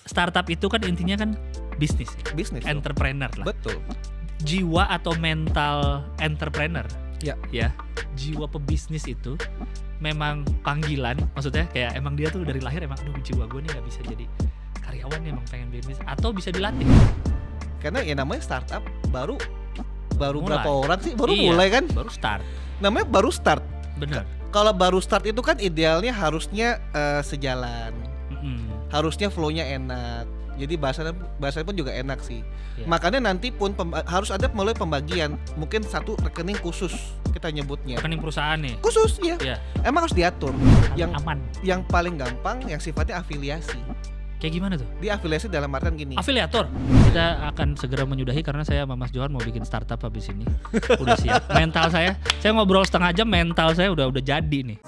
startup itu kan intinya kan bisnis, Bisnis. entrepreneur lah. Betul. Jiwa atau mental entrepreneur, Ya. jiwa pebisnis itu memang panggilan. Maksudnya kayak emang dia tuh dari lahir emang aduh jiwa gue nih nggak bisa jadi karyawan nih, emang pengen bisnis, atau bisa dilatih. Karena ya namanya startup baru Mulai. berapa orang sih baru Iya, mulai kan? baru start. Namanya baru start. Bener. Kalau baru start itu kan idealnya harusnya sejalan. Harusnya flow-nya enak. Jadi bahasanya pun juga enak sih. Iya. Makanya nanti pun harus ada mulai pembagian. Mungkin satu rekening khusus kita nyebutnya. Rekening perusahaan nih. Khusus ya. Iya. Emang harus diatur. Aman. Yang paling gampang yang sifatnya afiliasi. Kayak gimana tuh? Di afiliasi dalam artian gini. Afiliator. Kita akan segera menyudahi karena saya sama Mas Johan mau bikin startup habis ini. Udah siap. Mental saya ngobrol setengah jam, mental saya udah jadi nih.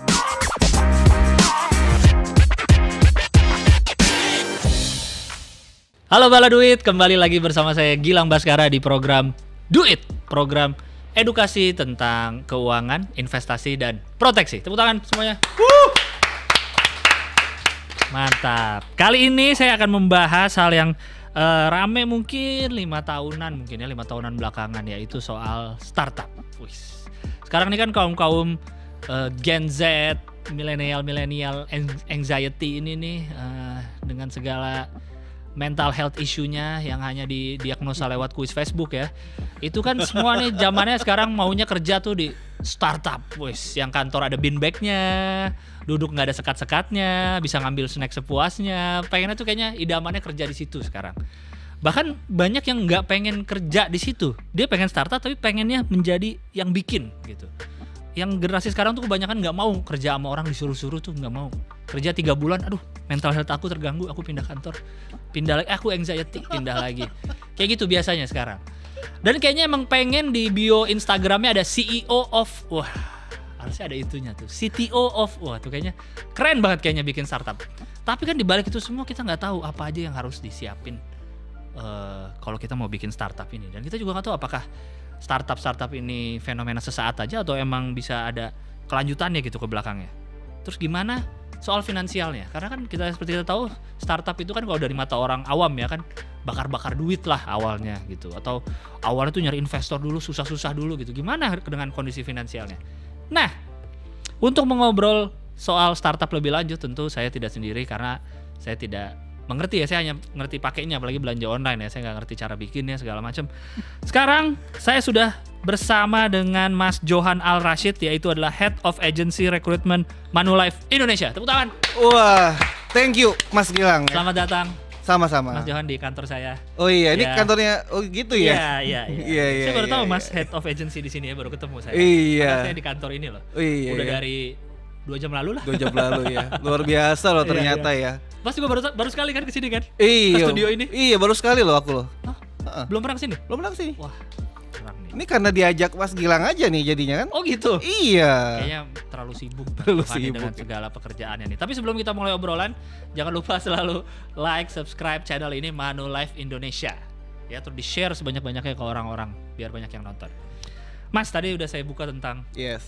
Halo Bala Duit, kembali lagi bersama saya Gilang Baskara di program Duit, program edukasi tentang keuangan, investasi dan proteksi. Tepuk tangan semuanya. Mantap. Kali ini saya akan membahas hal yang rame mungkin 5 tahunan belakangan, yaitu soal startup. Sekarang ini kan kaum Gen Z, milenial anxiety ini nih dengan segala mental health issue-nya yang hanya didiagnosa lewat kuis Facebook ya. Itu kan semua nih zamannya sekarang maunya kerja tuh di startup, yang kantor ada bean bag-nya, duduk nggak ada sekat-sekatnya, bisa ngambil snack sepuasnya. Pengennya tuh kayaknya idamannya kerja di situ sekarang. Bahkan banyak yang nggak pengen kerja di situ. Dia pengen startup tapi pengennya menjadi yang bikin gitu. Yang generasi sekarang tuh kebanyakan nggak mau kerja sama orang, disuruh-suruh tuh nggak mau. Kerja 3 bulan, aduh mental health aku terganggu, aku pindah kantor. Pindah lagi, aku anxiety, pindah lagi. Kayak gitu biasanya sekarang. Dan kayaknya emang pengen di bio Instagramnya ada CEO of, wah harusnya ada itunya tuh, CTO of, wah tuh kayaknya keren banget kayaknya bikin startup. Tapi kan dibalik itu semua kita nggak tahu apa aja yang harus disiapin kalau kita mau bikin startup ini. Dan kita juga nggak tahu apakah startup ini fenomena sesaat aja atau emang bisa ada kelanjutannya gitu ke belakangnya. Terus gimana soal finansialnya? Karena kan seperti kita tahu startup itu kan kalau dari mata orang awam ya kan bakar-bakar duit lah awalnya gitu. Atau awalnya tuh nyari investor dulu, susah-susah dulu gitu. Gimana dengan kondisi finansialnya? Nah, untuk mengobrol soal startup lebih lanjut tentu saya tidak sendiri karena saya tidak mengerti ya, saya hanya ngerti pakainya, apalagi belanja online ya, saya nggak ngerti cara bikinnya segala macam. Sekarang saya sudah bersama dengan Mas Johan Al Rashid, yaitu adalah Head of Agency Recruitment Manulife Indonesia. Tepuk tangan. Wah, thank you Mas Gilang. Selamat datang. Sama-sama. Mas Johan di kantor saya. Oh iya, ini Ya. kantornya gitu ya? Iya. Iya, Saya baru tahu iya, Mas iya. Head of Agency di sini ya, baru ketemu saya. Iya. Karena saya di kantor ini loh. Oh iya. Udah iya. dari 2 jam lalu lah. 2 jam lalu ya. Luar biasa loh ternyata ya. Mas juga baru sekali kan kesini kan? Iya. Ke studio ini? Iya, baru sekali loh aku loh. Hah? Belum pernah kesini? Belum pernah sih. Wah, keren nih. Ini karena diajak Mas Gilang aja nih jadinya kan? Oh gitu? Iya. Kayaknya terlalu sibuk Terlalu Fani dengan sibuk. segala pekerjaannya nih. Tapi sebelum kita mulai obrolan, jangan lupa selalu like, subscribe channel ini Manulife Indonesia. Ya, terus di-share sebanyak-banyaknya ke orang-orang biar banyak yang nonton. Mas, tadi udah saya buka tentang Yes.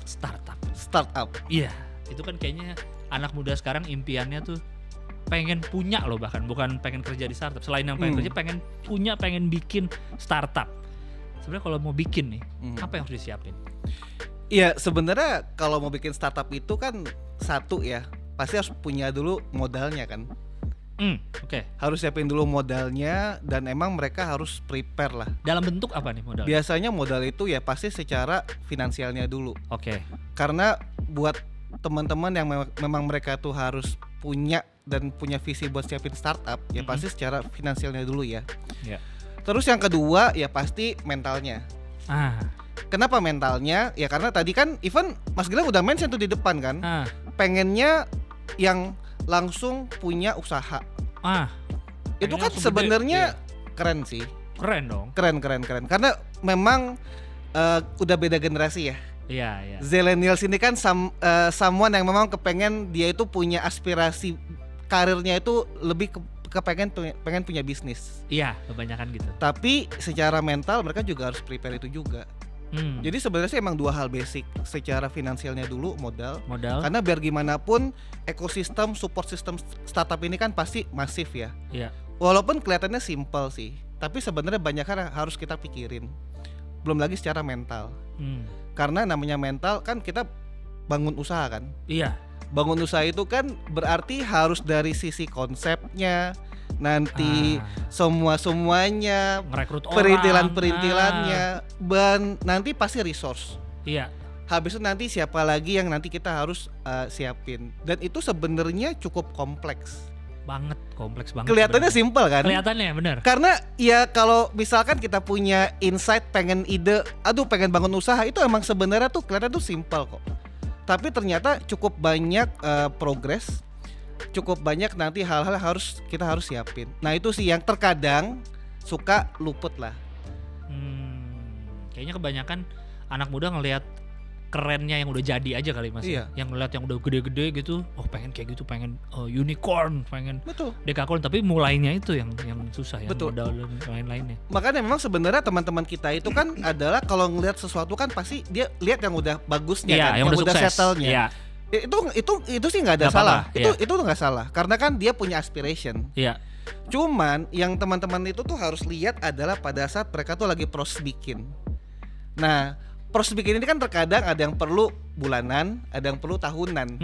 startup. Startup. Iya, itu kan kayaknya anak muda sekarang impiannya tuh pengen punya loh, bahkan bukan pengen kerja di startup. Selain yang pengen kerja, pengen punya, pengen bikin startup. Sebenarnya kalau mau bikin nih, apa yang harus disiapin? Iya, sebenarnya kalau mau bikin startup itu kan satu ya, pasti harus punya dulu modalnya kan. Oke. Harus siapin dulu modalnya dan emang mereka harus prepare lah. Dalam bentuk apa nih modalnya? Biasanya modal itu ya pasti secara finansialnya dulu. Oke. Karena buat teman-teman yang memang mereka tuh harus punya dan punya visi buat siapin startup, ya pasti secara finansialnya dulu ya. Ya. Terus yang kedua ya pasti mentalnya. Kenapa mentalnya? Ya karena tadi kan even Mas Gilang udah mention tuh di depan kan, pengennya yang langsung punya usaha. Itu kan sebenarnya keren sih. Keren dong. Keren. Karena memang udah beda generasi ya. Iya. Zillennials ini kan someone yang memang kepengen dia itu punya aspirasi karirnya itu lebih pengen punya bisnis. Iya, kebanyakan gitu. Tapi secara mental mereka juga harus prepare itu juga. Jadi sebenarnya sih emang dua hal basic, secara finansialnya dulu modal. Karena biar gimana pun ekosistem support system startup ini kan pasti masif ya. Iya. Walaupun kelihatannya simple sih, tapi sebenarnya banyak hal yang harus kita pikirin. Belum lagi secara mental. Karena namanya mental kan kita bangun usaha kan. Iya. Bangun usaha itu kan berarti harus dari sisi konsepnya, nanti semuanya, merekrut orang, perintilannya, dan nanti pasti resource. Iya. Habis itu nanti siapa lagi yang nanti kita harus siapin. Dan itu sebenarnya cukup kompleks. Kompleks banget. Kelihatannya simpel kan? Kelihatannya benar. Karena ya kalau misalkan kita punya insight, pengen ide, pengen bangun usaha, itu emang sebenarnya tuh kelihatan tuh simpel kok. Tapi ternyata cukup banyak progres, cukup banyak nanti hal-hal kita harus siapin. Nah itu sih yang terkadang suka luput lah. Kayaknya kebanyakan anak muda ngelihat kerennya yang udah jadi aja kali Mas. Iya. Yang ngeliat yang udah gede-gede gitu, pengen kayak gitu, pengen unicorn, pengen dekakorn, tapi mulainya itu yang susah, yang modal dan lain-lainnya. Makanya memang sebenarnya teman-teman kita itu kan adalah kalau ngelihat sesuatu kan pasti dia lihat yang udah bagusnya kan, yang udah settle-nya. Iya. Itu sih nggak ada salah. Itu nggak salah karena kan dia punya aspiration. Iya. Cuman yang teman-teman itu tuh harus lihat adalah pada saat mereka tuh lagi proses bikin. Nah, proses bikin ini kan terkadang ada yang perlu bulanan, ada yang perlu tahunan.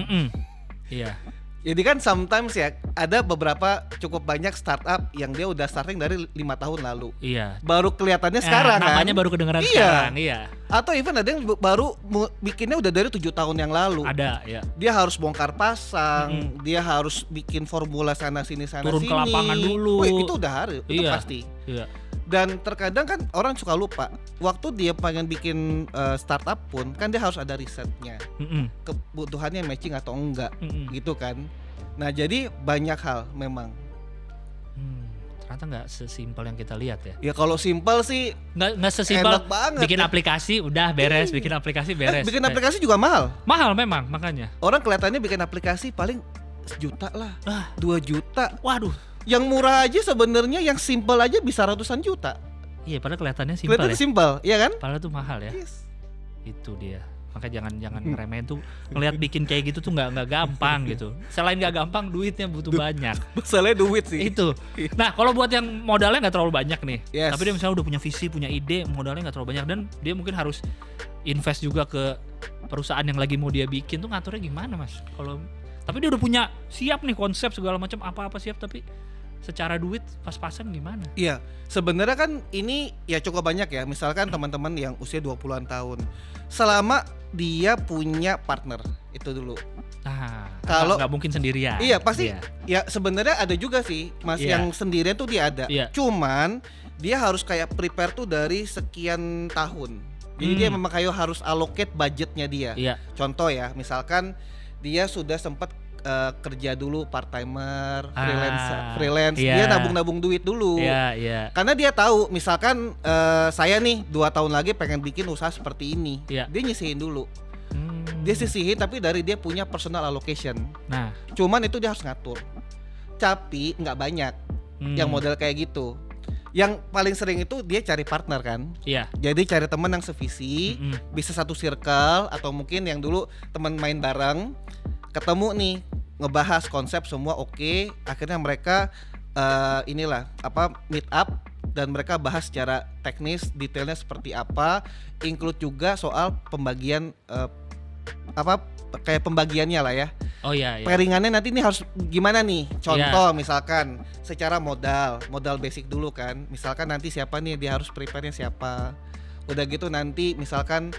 Iya. Jadi kan sometimes ya ada beberapa cukup banyak startup yang dia udah starting dari 5 tahun lalu. Iya. Baru kelihatannya sekarang kan. Namanya baru kedengeran sekarang. Iya. Atau even ada yang baru bikinnya udah dari 7 tahun yang lalu. Ada, ya. Dia harus bongkar pasang, dia harus bikin formula sana sini. Turun ke lapangan dulu. Itu udah harus, itu pasti. Iya. Dan terkadang kan orang suka lupa, waktu dia pengen bikin startup pun kan dia harus ada risetnya, kebutuhannya matching atau enggak, gitu kan. Nah jadi banyak hal memang. Ternyata nggak sesimpel yang kita lihat ya. Ya kalau simpel sih nggak sesimpel bikin aplikasi udah beres, bikin aplikasi beres. Bikin aplikasi juga mahal. Mahal memang, makanya. Orang kelihatannya bikin aplikasi paling 1 juta lah, 2 juta. Waduh. Yang murah aja sebenarnya, yang simpel aja bisa ratusan juta. Iya, padahal kelihatannya simpel. Kelihatan simpel, iya kan? Padahal tuh mahal ya. Yes. Itu dia. Makanya jangan ngeremehin tuh, ngelihat bikin kayak gitu tuh nggak gampang gitu. Selain nggak gampang, duitnya butuh banyak. Masalahnya duit sih. Itu. Nah, kalau buat yang modalnya nggak terlalu banyak nih, yes, tapi dia misalnya udah punya visi, punya ide, modalnya nggak terlalu banyak dan dia mungkin harus invest juga ke perusahaan yang lagi mau dia bikin, tuh ngaturnya gimana Mas? Tapi dia udah punya siap nih konsep segala macam, apa-apa siap, tapi secara duit pas-pasan gimana? Iya, sebenarnya kan ini ya cukup banyak ya. Misalkan teman-teman yang usia 20-an tahun, selama dia punya partner, itu dulu. Nah, kalau nggak mungkin sendirian. Iya, pasti. Ya sebenarnya ada juga sih Mas, yang sendirian tuh dia ada. Cuman dia harus kayak prepare tuh dari sekian tahun. Jadi dia memang kayak harus allocate budgetnya dia. Contoh ya, misalkan dia sudah sempat kerja dulu part timer, freelance, dia nabung duit dulu. Karena dia tahu, misalkan saya nih 2 tahun lagi pengen bikin usaha seperti ini, dia nyisihin dulu. Dia sisihin tapi dari dia punya personal allocation. Nah, cuman itu dia harus ngatur. Tapi nggak banyak yang model kayak gitu. Yang paling sering itu dia cari partner kan. Jadi cari teman yang sevisi, bisa satu circle, atau mungkin yang dulu teman main bareng, ketemu nih, ngebahas konsep semua oke, akhirnya mereka meet up dan mereka bahas secara teknis detailnya seperti apa, include juga soal pembagian kayak pembagiannya lah ya. Pairingannya nanti ini harus gimana nih? Contoh misalkan secara modal basic dulu kan. Misalkan nanti siapa nih dia harus prepare-nya siapa. Udah gitu nanti misalkan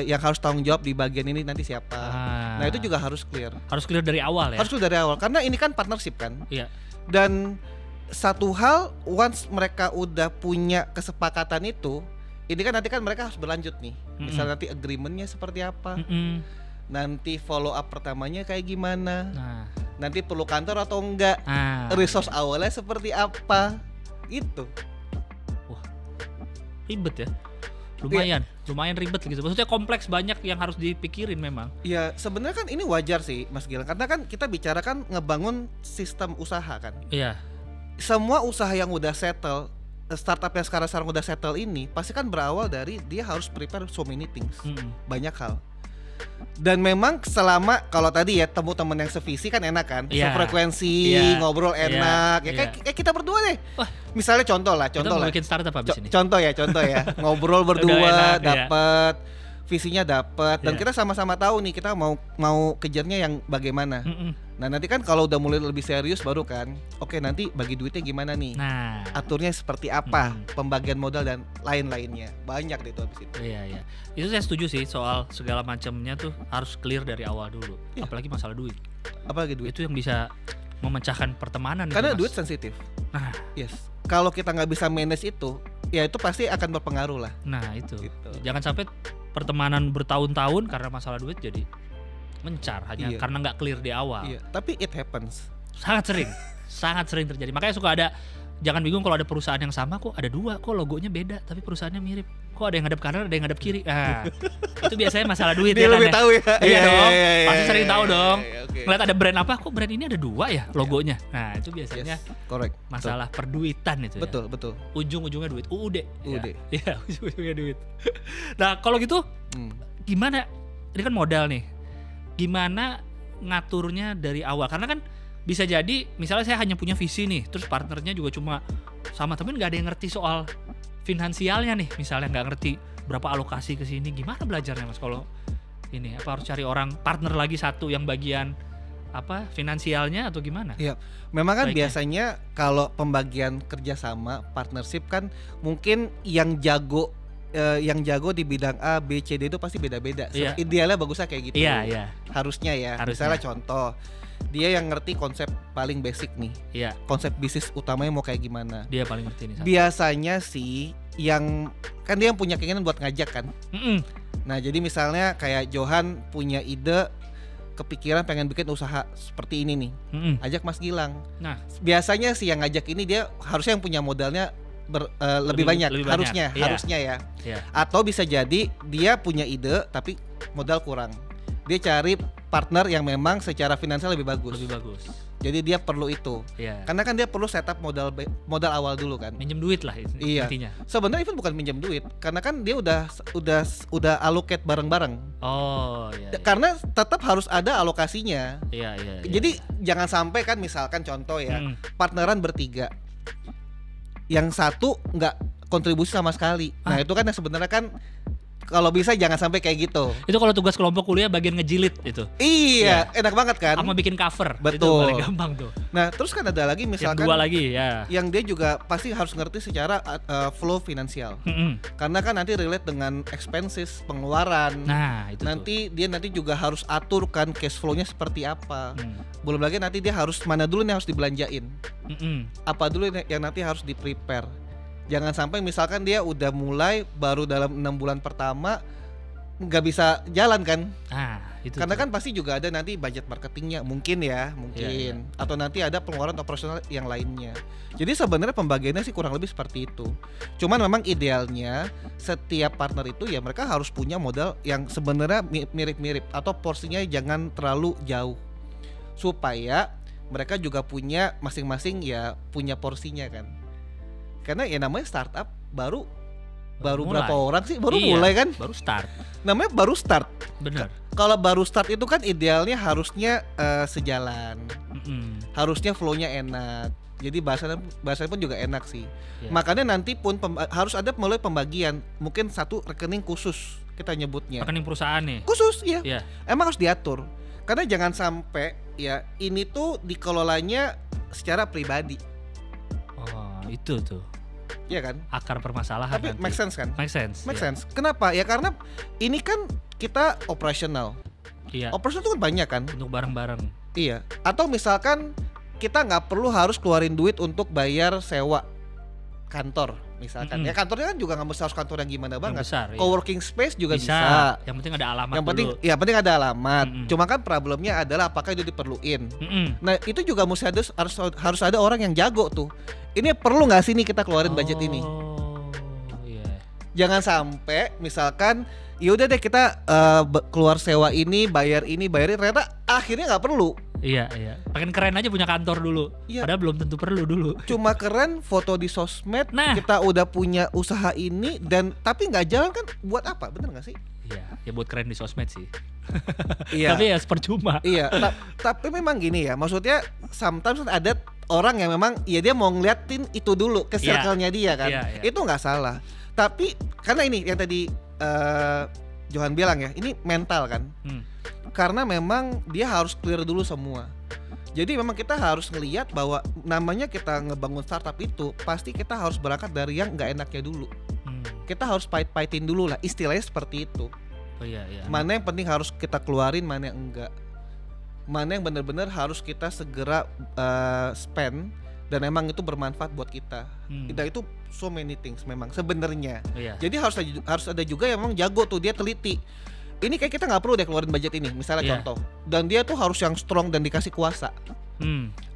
yang harus tanggung jawab di bagian ini nanti siapa. Nah itu juga harus clear. Harus clear dari awal ya. Harus clear dari awal karena ini kan partnership kan. Dan satu hal, once mereka udah punya kesepakatan itu, ini kan nanti kan mereka harus berlanjut nih. Misal nanti agreementnya seperti apa, nanti follow up pertamanya kayak gimana, nanti perlu kantor atau enggak, resource awalnya seperti apa, itu. Wah, ribet ya. Lumayan ribet gitu. Maksudnya kompleks, banyak yang harus dipikirin memang. Ya sebenarnya kan ini wajar sih Mas Gilang, karena kan kita bicara kan ngebangun sistem usaha kan. Iya. Semua usaha yang udah settle startup yang sekarang udah settle ini pasti kan berawal dari dia harus prepare so many things, banyak hal. Dan memang selama kalau tadi ya temu temen yang sevisi kan enak kan, sefrekuensi, ngobrol enak, kayak kita berdua deh. Misalnya contoh lah. Bikin startup habis ini. Contoh ya, ngobrol berdua, dapat visinya dapat, dan kita sama-sama tahu nih kita mau kejarnya yang bagaimana. Nah nanti kan kalau udah mulai lebih serius baru kan, oke nanti bagi duitnya gimana nih, aturnya seperti apa, pembagian modal dan lain-lainnya, banyak deh itu habis itu. Iya. Itu saya setuju sih, soal segala macamnya tuh harus clear dari awal dulu. Apalagi masalah duit. Apalagi duit itu yang bisa memecahkan pertemanan. Karena duit sensitif. Nah, kalau kita nggak bisa manage itu, ya itu pasti akan berpengaruh lah. Nah itu. Jangan sampai pertemanan bertahun-tahun karena masalah duit jadi mencar hanya karena nggak clear di awal. Tapi it happens. Sangat sering terjadi. Makanya suka ada, jangan bingung kalau ada perusahaan yang sama kok ada dua, kok logonya beda tapi perusahaannya mirip. Kok ada yang ngadep kanan, ada yang ngadep kiri. Itu biasanya masalah duit. Dia lebih tahu ya. Iya dong. Pasti sering tahu dong. Ngeliat ada brand apa, kok brand ini ada dua ya logonya. Nah itu biasanya masalah perduitan itu. Betul. Ujung-ujungnya duit. UUD. Iya, ujung-ujungnya duit. Nah kalau gitu gimana? Ini kan modal nih. Gimana ngaturnya dari awal? Karena kan bisa jadi misalnya saya hanya punya visi nih, terus partnernya juga cuma sama, tapi nggak ada yang ngerti soal finansialnya nih, misalnya nggak ngerti berapa alokasi ke sini, gimana belajarnya Mas kalau ini? Apa harus cari orang partner lagi satu yang bagian apa finansialnya atau gimana? Iya, memang kan biasanya kalau pembagian kerjasama partnership kan mungkin yang jago di bidang A, B, C, D itu pasti beda-beda. Idealnya bagusnya kayak gitu. Iya. Harusnya. Misalnya contoh, dia yang ngerti konsep paling basic nih. Iya. Konsep bisnis utamanya mau kayak gimana. Dia paling ngerti nih. Biasanya sih yang kan dia yang punya keinginan buat ngajak kan. Nah, jadi misalnya kayak Johan punya ide, kepikiran pengen bikin usaha seperti ini nih. Ajak Mas Gilang. Nah, biasanya sih yang ngajak ini dia harusnya yang punya modalnya lebih banyak. Harusnya ya. Atau bisa jadi dia punya ide tapi modal kurang. Dia cari partner yang memang secara finansial lebih bagus. Jadi dia perlu itu. Karena kan dia perlu setup modal awal dulu kan. Minjem duit lah intinya. Sebenarnya even bukan minjem duit, karena kan dia udah allocate bareng-bareng. Karena tetap harus ada alokasinya. Jadi jangan sampai kan misalkan contoh ya, partneran bertiga. Yang satu nggak kontribusi sama sekali. Nah itu kan yang sebenarnya kan kalau bisa jangan sampai kayak gitu. Itu kalau tugas kelompok kuliah bagian ngejilid itu. Iya, enak banget kan. Sama bikin cover. Betul. Itu paling gampang tuh. Nah terus kan ada lagi misalkan yang dua lagi ya. Yang dia juga pasti harus ngerti secara flow finansial. Karena kan nanti relate dengan expenses, pengeluaran. Nah itu dia nanti juga harus atur kan cash flow-nya seperti apa. Belum lagi nanti dia harus mana dulu yang harus dibelanjain. Apa dulu yang nanti harus di-prepare. Jangan sampai misalkan dia udah mulai baru dalam 6 bulan pertama nggak bisa jalan kan. Karena kan pasti juga ada nanti budget marketingnya mungkin. Atau nanti ada pengeluaran operasional yang lainnya. Jadi sebenarnya pembagiannya sih kurang lebih seperti itu. Cuman memang idealnya setiap partner itu ya mereka harus punya modal yang sebenarnya mirip-mirip atau porsinya jangan terlalu jauh, supaya mereka juga punya masing-masing ya punya porsinya kan. Karena ya namanya startup baru berapa orang sih mulai kan? Baru start. Namanya baru start. Benar. Kalau baru start itu kan idealnya harusnya sejalan. Harusnya flow-nya enak. Jadi bahasanya pun juga enak sih. Makanya nanti pun harus ada mulai pembagian. Mungkin satu rekening khusus kita nyebutnya. Rekening perusahaan nih. Khusus ya. Emang harus diatur. Karena jangan sampai ya ini tuh dikelolanya secara pribadi. Itu tuh. Iya kan? Akar permasalahan. Tapi nanti. Make sense kan? Make sense. Kenapa? Ya karena ini kan kita operasional. Operasional itu kan banyak kan? Untuk bareng-bareng. Iya. Atau misalkan kita nggak perlu harus keluarin duit untuk bayar sewa kantor misalkan. Ya kantornya kan juga nggak harus kantor yang gimana banget. Besar, coworking space juga bisa. Yang penting ada alamat. Yang penting ada alamat. Cuma kan problemnya adalah apakah itu diperluin. Nah itu juga harus ada orang yang jago tuh. Ini perlu nggak sih nih kita keluarin budget ini? Jangan sampai misalkan yaudah deh kita keluar sewa ini bayar ternyata akhirnya nggak perlu. Iya. Pengen keren aja punya kantor dulu. Iya. Padahal belum tentu perlu dulu. Cuma keren foto di sosmed, kita udah punya usaha ini dan tapi nggak jalan kan buat apa? Bener nggak sih? Iya, ya buat keren di sosmed sih. Iya. Tapi ya percuma. Iya. Tapi memang gini ya, maksudnya sometimes ada orang yang memang ya dia mau ngeliatin itu dulu ke circle-nya dia kan. Iya. Itu nggak salah. Tapi karena ini yang tadi Johan bilang ya, ini mental kan. Karena memang dia harus clear dulu semua. Jadi memang kita harus ngelihat bahwa namanya kita ngebangun startup itu pasti kita harus berangkat dari yang nggak enaknya dulu. Kita harus pahit-pahitin dulu lah, istilahnya seperti itu. Oh iya. Mana yang penting harus kita keluarin, mana yang enggak. Mana yang benar-benar harus kita segera spend dan emang itu bermanfaat buat kita. Dan itu so many things memang sebenarnya. Jadi harus ada juga yang memang jago tuh, dia teliti. Ini kayak kita nggak perlu deh keluarin budget ini, misalnya contoh. Dan dia tuh harus yang strong dan dikasih kuasa.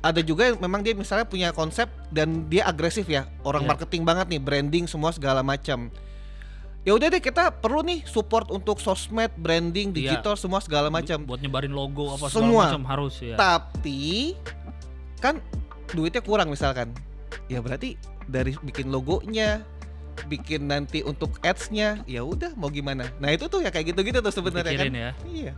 Ada juga yang memang dia misalnya punya konsep dan dia agresif ya, orang marketing banget nih, branding semua segala macam. Ya udah deh, kita perlu nih support untuk sosmed, branding, digital semua segala macam. Buat nyebarin logo apa semua segala macam harus ya. Tapi kan duitnya kurang misalkan. Ya berarti dari bikin logonya, bikin nanti untuk ads-nya, ya udah mau gimana. Nah itu tuh ya kayak gitu-gitu tuh sebenarnya kan. Ya. Iya.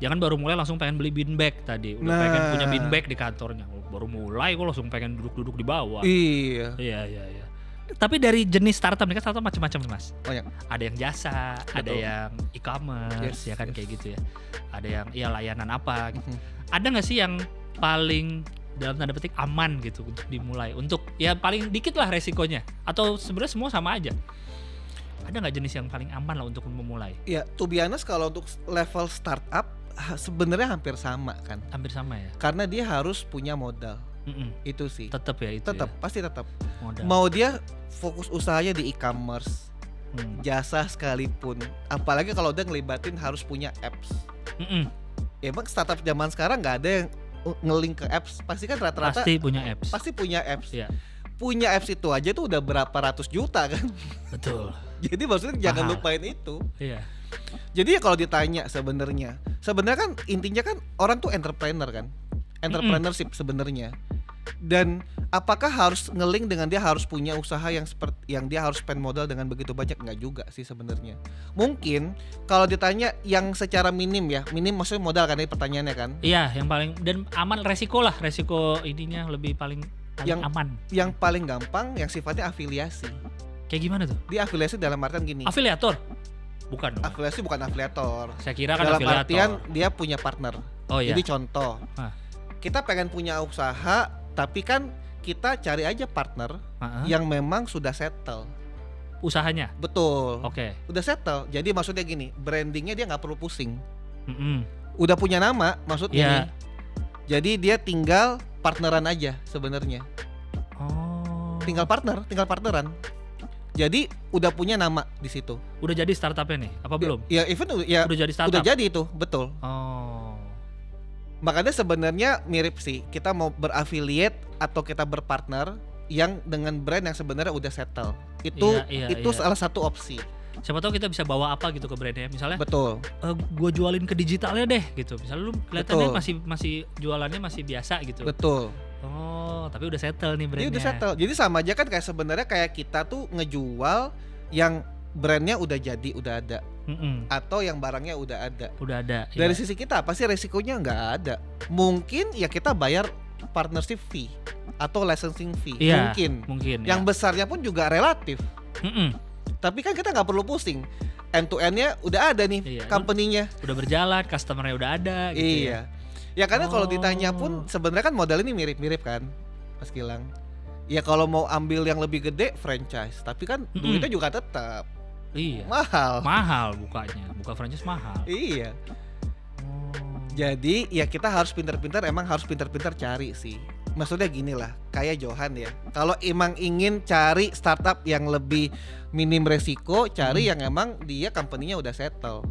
Jangan baru mulai langsung pengen beli bean bag tadi. Udah pengen punya bean bag di kantornya. Baru mulai kok langsung pengen duduk-duduk di bawah. Iya. Tapi dari jenis startup nih kan startup macam-macam nih Mas. Banyak. Ada yang jasa, ada yang e-commerce, ya kan kayak gitu ya. Ada yang layanan apa gitu. Ada nggak sih yang paling dalam tanda petik aman gitu untuk dimulai, untuk ya paling dikit lah resikonya, atau sebenarnya semua sama aja? Ada nggak jenis yang paling aman lah untuk memulai? Ya, to be honest, kalau untuk level startup sebenarnya hampir sama kan. Hampir sama ya. Karena dia harus punya modal. Itu sih. Tetap ya itu. Tetap, ya? Pasti tetap. Modal. Mau dia fokus usahanya di e-commerce, jasa sekalipun, apalagi kalau dia ngelibatin harus punya apps. Ya emang startup zaman sekarang nggak ada yang nge-link ke apps, pasti kan rata-rata pasti punya apps. Pasti punya apps. Ya. Punya apps itu aja tuh udah berapa ratus juta kan. Betul. Jadi maksudnya jangan lupain itu. Iya. Jadi ya kalau ditanya sebenarnya kan intinya kan orang tuh entrepreneur kan. Entrepreneurship sebenarnya. Dan apakah harus nge-link dengan dia harus punya usaha yang seperti yang dia harus spend modal dengan begitu banyak? Nggak juga sih sebenarnya. Mungkin kalau ditanya yang secara minim maksudnya modal kan ini pertanyaannya kan? Iya, yang paling dan aman, resiko ininya lebih paling yang aman. Yang paling gampang yang sifatnya afiliasi. Kayak gimana tuh? Dia afiliasi dalam artian gini. Afiliator? Bukan. Afiliasi bukan afiliator. Saya kira kan dalam afiliator. artian dia punya partner. Oh iya. Jadi contoh, kita pengen punya usaha, tapi kan kita cari aja partner yang memang sudah settle usahanya. Betul. Oke. Udah settle. Jadi maksudnya gini, brandingnya dia nggak perlu pusing. Udah punya nama, maksudnya. Jadi dia tinggal partneran aja sebenarnya. Oh. Tinggal partneran. Jadi udah punya nama di situ. Udah jadi startupnya nih? Apa belum? Ya even ya udah jadi startup. Udah jadi itu, betul. Oh. Makanya sebenarnya mirip sih. Kita mau berafiliate atau kita berpartner yang dengan brand yang sebenarnya udah settle. Itu salah satu opsi. Siapa tahu kita bisa bawa apa gitu ke brandnya, misalnya. Betul. Gue jualin ke digitalnya deh, gitu. Misalnya lu kelihatannya masih jualannya masih biasa gitu. Betul. Oh, tapi udah settle nih brandnya. Iya udah settle. Jadi sama aja kan kayak sebenarnya kayak kita tuh ngejual yang brandnya udah jadi, udah ada. Atau yang barangnya udah ada. Udah ada. Dari sisi kita apa sih resikonya? Nggak ada. Mungkin ya kita bayar partnership fee atau licensing fee. Iya, mungkin. Yang besarnya pun juga relatif. Tapi kan kita nggak perlu pusing. End to end-nya udah ada nih, company-nya. Udah berjalan, customer-nya udah ada gitu. Iya. Ya karena kalau ditanya pun sebenarnya kan modal ini mirip-mirip kan, Mas Gilang. Ya kalau mau ambil yang lebih gede franchise, tapi kan duitnya juga tetap. Iya. Mahal bukanya. Buka franchise mahal. Iya. Jadi ya kita harus pintar-pintar cari sih. Maksudnya gini lah, kayak Johan ya. Kalau emang ingin cari startup yang lebih minim resiko, cari yang emang dia company-nya udah settle.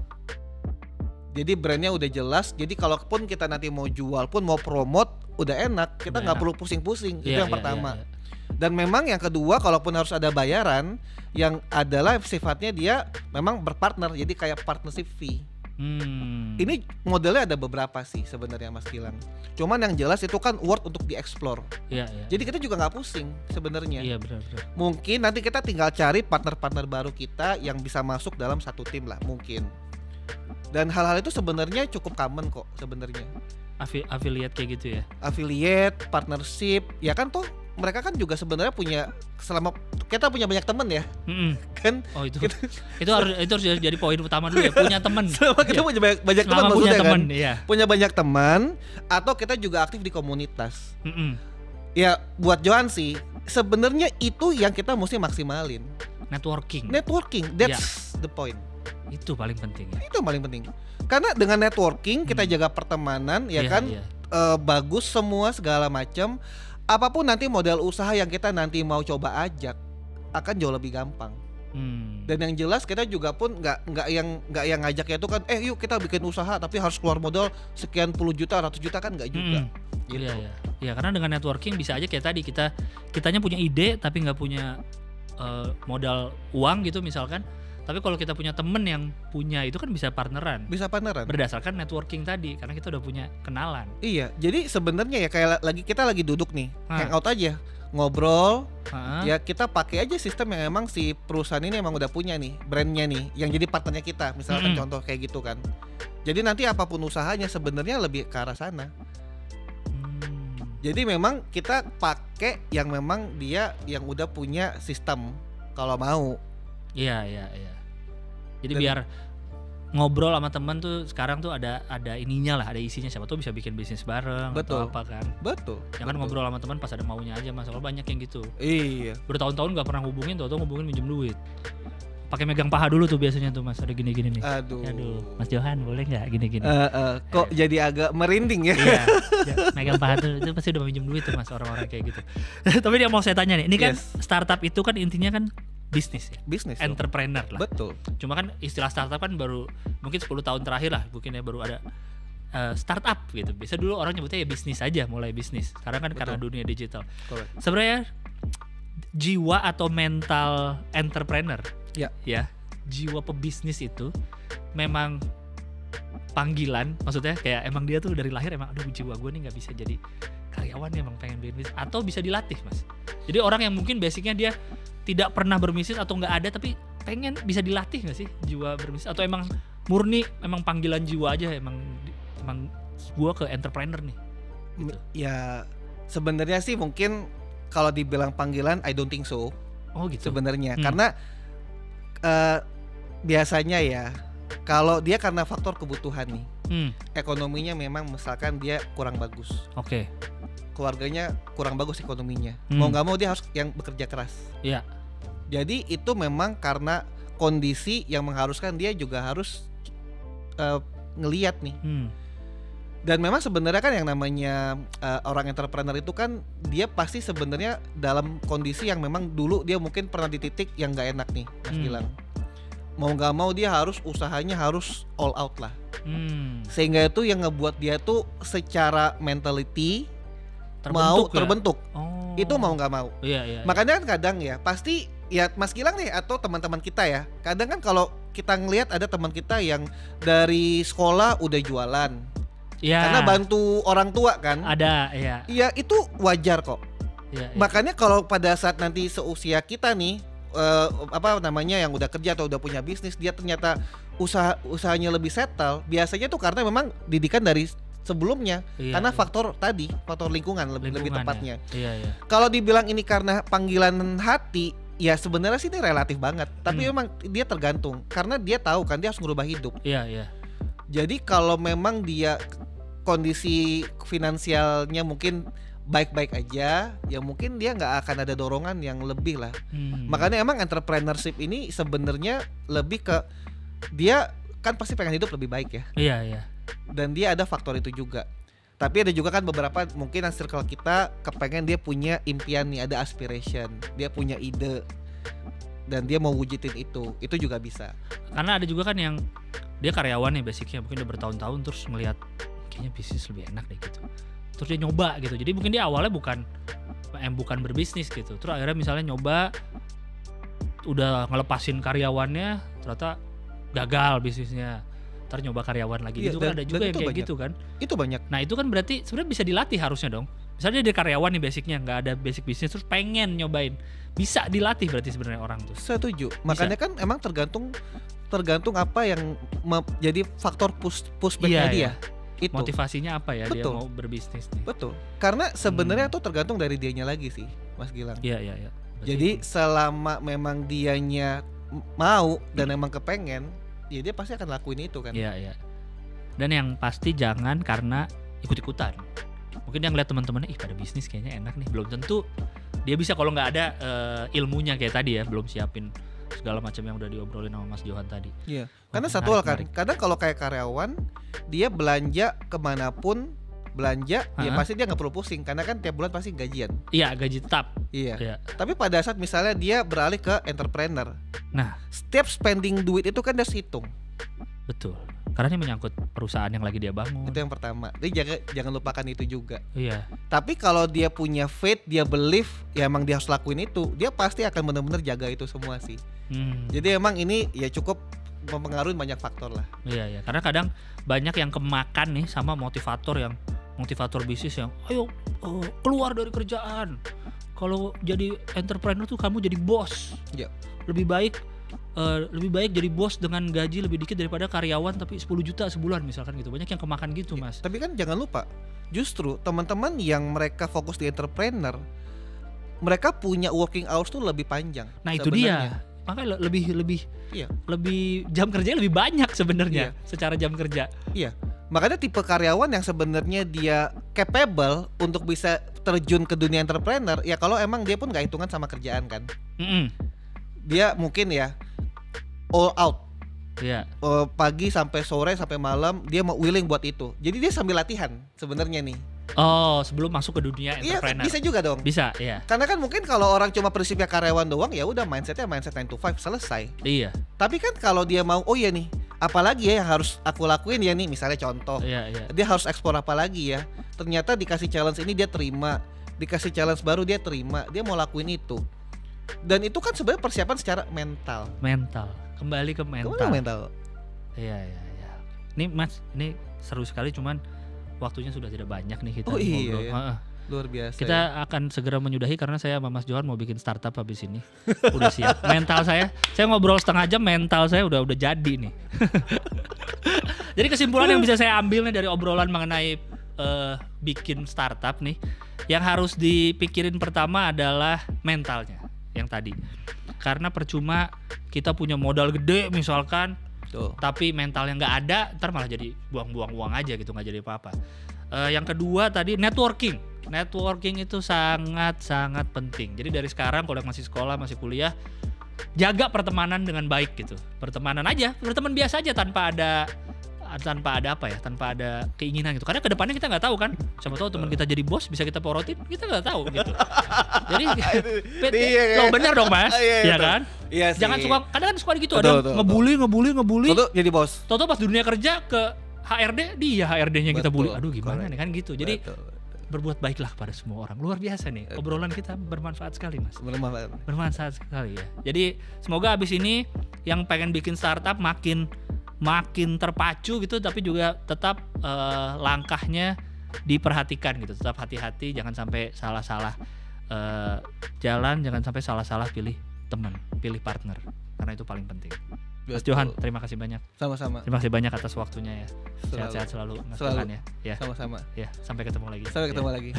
Jadi brandnya udah jelas. Jadi kalaupun kita nanti mau jual pun mau promote udah enak. Kita nggak perlu pusing-pusing. Itu yang pertama. Dan memang yang kedua, kalaupun harus ada bayaran, yang adalah sifatnya dia memang berpartner. Jadi kayak partnership fee. Ini modelnya ada beberapa sih sebenarnya Mas Gilang. Cuman yang jelas itu kan worth untuk dieksplor. Iya. Jadi kita juga nggak pusing sebenarnya. Iya benar. Mungkin nanti kita tinggal cari partner-partner baru kita yang bisa masuk dalam satu tim lah mungkin. Dan hal-hal itu sebenarnya cukup common kok sebenarnya. Affiliate kayak gitu ya. Affiliate, partnership, ya kan tuh mereka kan juga sebenarnya punya, selama kita punya banyak teman ya, kan? Oh itu harus jadi poin utama dulu ya, punya teman. Selama kita punya banyak teman maksudnya kan? Iya. Punya banyak teman, atau kita juga aktif di komunitas. Ya buat Johan sih, sebenarnya itu yang kita mesti maksimalin. Networking, that's the point. Itu paling penting ya. Itu paling penting. Karena dengan networking kita jaga pertemanan, ya kan? Bagus semua segala macam. Apapun nanti modal usaha yang kita nanti mau coba ajak akan jauh lebih gampang. Dan yang jelas kita juga pun nggak yang ngajaknya itu kan yuk kita bikin usaha tapi harus keluar modal sekian puluh juta, ratus juta kan nggak juga. Gitu. Iya, karena dengan networking bisa aja kayak tadi kitanya punya ide tapi nggak punya modal uang gitu misalkan. Tapi kalau kita punya temen yang punya itu kan bisa partneran. Berdasarkan networking tadi, karena kita udah punya kenalan. Iya, jadi sebenarnya ya kayak kita lagi duduk nih, hangout aja, ngobrol. Ya kita pakai aja sistem yang emang si perusahaan ini emang udah punya nih, brandnya nih, yang jadi partnernya kita. Misalkan contoh kayak gitu kan. Jadi nanti apapun usahanya sebenarnya lebih ke arah sana. Jadi memang kita pakai yang memang dia yang udah punya sistem kalau mau. Iya. Jadi biar ngobrol sama teman tuh sekarang tuh ada ininya lah, ada isinya, siapa tuh bisa bikin bisnis bareng. Atau apa kan. Betul. Jangan ngobrol sama teman pas ada maunya aja, Mas. Soalnya banyak yang gitu. Iya. Bertahun-tahun gak pernah hubungin, tau-tau ngubungin minjem duit. Pakai megang paha dulu tuh biasanya tuh Mas, ada gini-gini nih. Aduh, Mas Johan boleh nggak gini-gini? Kok jadi agak merinding ya? Iya, megang paha tuh itu pasti udah minjem duit tuh Mas, orang-orang kayak gitu. Tapi dia mau saya tanya nih, ini kan startup itu kan intinya kan bisnis ya? Bisnis, entrepreneur lah. Betul. Cuma kan istilah startup kan baru mungkin 10 tahun terakhir lah, mungkin ya baru ada startup gitu. Biasa dulu orang nyebutnya ya bisnis aja, mulai bisnis. Sekarang kan karena dunia digital. Sebenarnya jiwa atau mental entrepreneur ya, jiwa pebisnis itu memang panggilan, maksudnya kayak emang dia tuh dari lahir emang aduh jiwa gue nih nggak bisa jadi karyawan nih, emang pengen bisnis, atau bisa dilatih Mas. Jadi orang yang mungkin basicnya dia tidak pernah berbisnis atau nggak ada tapi pengen, bisa dilatih nggak sih jiwa berbisnis, atau emang murni emang panggilan jiwa aja, emang gue ke entrepreneur nih gitu. Ya sebenarnya sih mungkin kalau dibilang panggilan I don't think so. Oh gitu sebenarnya. Karena biasanya ya kalau dia karena faktor kebutuhan nih, ekonominya memang misalkan dia kurang bagus, keluarganya kurang bagus ekonominya, mau nggak mau dia harus yang bekerja keras. Jadi itu memang karena kondisi yang mengharuskan dia juga harus ngelihat nih. Dan memang sebenarnya kan yang namanya orang entrepreneur itu kan dia pasti sebenarnya dalam kondisi yang memang dulu dia mungkin pernah di titik yang nggak enak nih, Mas Gilang. Mau nggak mau dia harus usahanya harus all out lah. Sehingga itu yang ngebuat dia tuh secara mentality terbentuk. Itu mau nggak mau. Makanya kan kadang ya pasti ya Mas Gilang nih atau teman-teman kita ya, kadang kan kalau kita ngelihat ada teman kita yang dari sekolah udah jualan. Karena bantu orang tua kan. Ada, Iya, itu wajar kok. Makanya kalau pada saat nanti seusia kita nih, yang udah kerja atau udah punya bisnis, dia ternyata usahanya lebih settle, biasanya tuh karena memang didikan dari sebelumnya. Karena faktor lingkungan lebih tepatnya. Kalau dibilang ini karena panggilan hati, ya sebenarnya sih ini relatif banget. Tapi memang dia tergantung, karena dia tahu kan dia harus ngerubah hidup. Jadi kalau memang dia kondisi finansialnya mungkin baik-baik aja, ya mungkin dia nggak akan ada dorongan yang lebih lah. Makanya emang entrepreneurship ini sebenarnya lebih ke dia kan pasti pengen hidup lebih baik ya. Dan dia ada faktor itu juga. Tapi ada juga kan beberapa mungkin circle kita kepengen dia punya impian nih, ada aspiration, dia punya ide dan dia mau wujudin itu juga bisa. Karena ada juga kan yang dia karyawan nih basicnya, mungkin udah bertahun-tahun terus ngelihat kayaknya bisnis lebih enak deh gitu, terus dia nyoba gitu. Jadi mungkin dia awalnya bukan berbisnis gitu, terus akhirnya misalnya nyoba udah ngelepasin karyawannya ternyata gagal bisnisnya, ntar nyoba karyawan lagi gitu kan, ada juga yang kayak gitu kan. Itu banyak. Nah itu kan berarti sebenarnya bisa dilatih harusnya dong. Misalnya dia karyawan nih basicnya, nggak ada basic bisnis terus pengen nyobain, bisa dilatih berarti sebenarnya orang tuh. Setuju. Makanya kan emang tergantung apa yang jadi faktor pushback-nya dia. Itu motivasinya apa ya, dia mau berbisnis nih. Betul. Karena sebenarnya tuh tergantung dari dianya lagi sih, Mas Gilang. Iya. Jadi selama memang dianya mau dan emang kepengen, ya dia pasti akan lakuin itu kan. Iya. Dan yang pasti jangan karena ikut-ikutan. Mungkin yang lihat teman-temannya, pada bisnis kayaknya enak nih, belum tentu dia bisa kalau nggak ada ilmunya kayak tadi ya, belum siapin segala macam yang udah diobrolin sama Mas Johan tadi. Iya. Karena satu hal kan, kadang kalau kayak karyawan dia belanja kemanapun belanja, ya pasti dia nggak perlu pusing karena kan tiap bulan pasti gajian. Iya, gaji tetap. Iya. Tapi pada saat misalnya dia beralih ke entrepreneur, nah setiap spending duit itu kan dia hitung. Betul. Karena ini menyangkut perusahaan yang lagi dia bangun. Itu yang pertama. Jadi jangan lupakan itu juga. Iya. Tapi kalau dia punya faith, dia believe, ya emang dia harus lakuin itu, dia pasti akan benar-benar jaga itu semua sih. Jadi emang ini ya cukup mempengaruhi banyak faktor lah. Iya. Karena kadang banyak yang kemakan nih sama motivator bisnis yang ayo keluar dari kerjaan. Kalau jadi entrepreneur tuh kamu jadi bos. Iya. Lebih baik jadi bos dengan gaji lebih dikit daripada karyawan tapi 10 juta sebulan misalkan gitu. Banyak yang kemakan gitu, Mas. Tapi kan jangan lupa, justru teman-teman yang mereka fokus di entrepreneur, mereka punya working hours tuh lebih panjang. Nah, itu dia. Makanya lebih jam kerjanya lebih banyak sebenarnya secara jam kerja. Iya. Makanya tipe karyawan yang sebenarnya dia capable untuk bisa terjun ke dunia entrepreneur, ya kalau emang dia pun gak hitungan sama kerjaan kan. Dia mungkin ya all out. Iya. Pagi sampai sore sampai malam dia mau willing buat itu. Jadi dia sambil latihan sebenarnya nih. Oh, sebelum masuk ke dunia entrepreneur. Iya, bisa juga dong. Bisa, iya. Karena kan mungkin kalau orang cuma prinsipnya karyawan doang, ya udah mindset 9 to 5 selesai. Iya. Tapi kan kalau dia mau, oh iya nih, apalagi ya yang harus aku lakuin ya nih, misalnya contoh. Iya. Dia harus ekspor apa lagi ya? Ternyata dikasih challenge ini dia terima, dikasih challenge baru dia terima, dia mau lakuin itu. Dan itu kan sebenarnya persiapan secara mental. Kembali ke mental. Iya. Ini Mas, ini seru sekali, cuman waktunya sudah tidak banyak nih kita ngobrol. Iya. Luar biasa. Kita akan segera menyudahi karena saya sama Mas Johan mau bikin startup habis ini. Udah siap. Mental saya ngobrol setengah jam, mental saya udah jadi nih. Jadi kesimpulan yang bisa saya ambil nih dari obrolan mengenai bikin startup nih, yang harus dipikirin pertama adalah mentalnya yang tadi. Karena percuma kita punya modal gede misalkan, tapi mentalnya nggak ada, ntar malah jadi buang-buang uang aja gitu, nggak jadi apa-apa. Yang kedua tadi networking itu sangat penting. Jadi dari sekarang kalau yang masih sekolah, masih kuliah, jaga pertemanan dengan baik gitu. Berteman biasa aja tanpa ada keinginan gitu. Karena kedepannya kita nggak tahu kan, siapa tahu teman kita jadi bos, bisa kita porotin, kita nggak tahu gitu. Jadi benar dong Mas, ya kan? Iya sih. Jangan kadang kan suka gitu, ada ngebully. Toto jadi bos. Toto pas dunia kerja ke HRD, dia HRD-nya kita bully. Aduh gimana nih kan gitu. Jadi berbuat baiklah pada semua orang. Luar biasa nih, obrolan kita bermanfaat sekali Mas. Bermanfaat sekali ya. Jadi semoga abis ini yang pengen bikin startup makin terpacu gitu, tapi juga tetap langkahnya diperhatikan gitu. Tetap hati-hati, jangan sampai salah-salah jalan, jangan sampai salah-salah pilih teman, pilih partner, karena itu paling penting. Mas Johan, terima kasih banyak. Sama-sama. Terima kasih banyak atas waktunya ya. Sehat-sehat selalu Mas Johan ya. Sama-sama. Ya, sampai ketemu lagi. Lagi.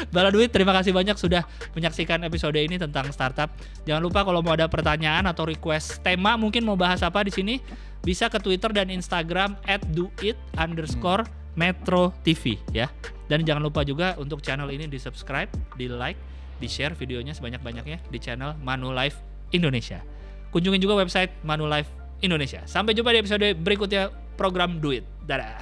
Bala Duit, terima kasih banyak sudah menyaksikan episode ini tentang startup. Jangan lupa kalau mau ada pertanyaan atau request tema, mungkin mau bahas apa di sini, bisa ke Twitter dan Instagram @doit_metro_tv ya. Dan jangan lupa juga untuk channel ini di subscribe, di like, di share videonya sebanyak-banyaknya di channel Manulife Indonesia. Kunjungin juga website Manulife Indonesia. Sampai jumpa di episode berikutnya program Duit. Dadah.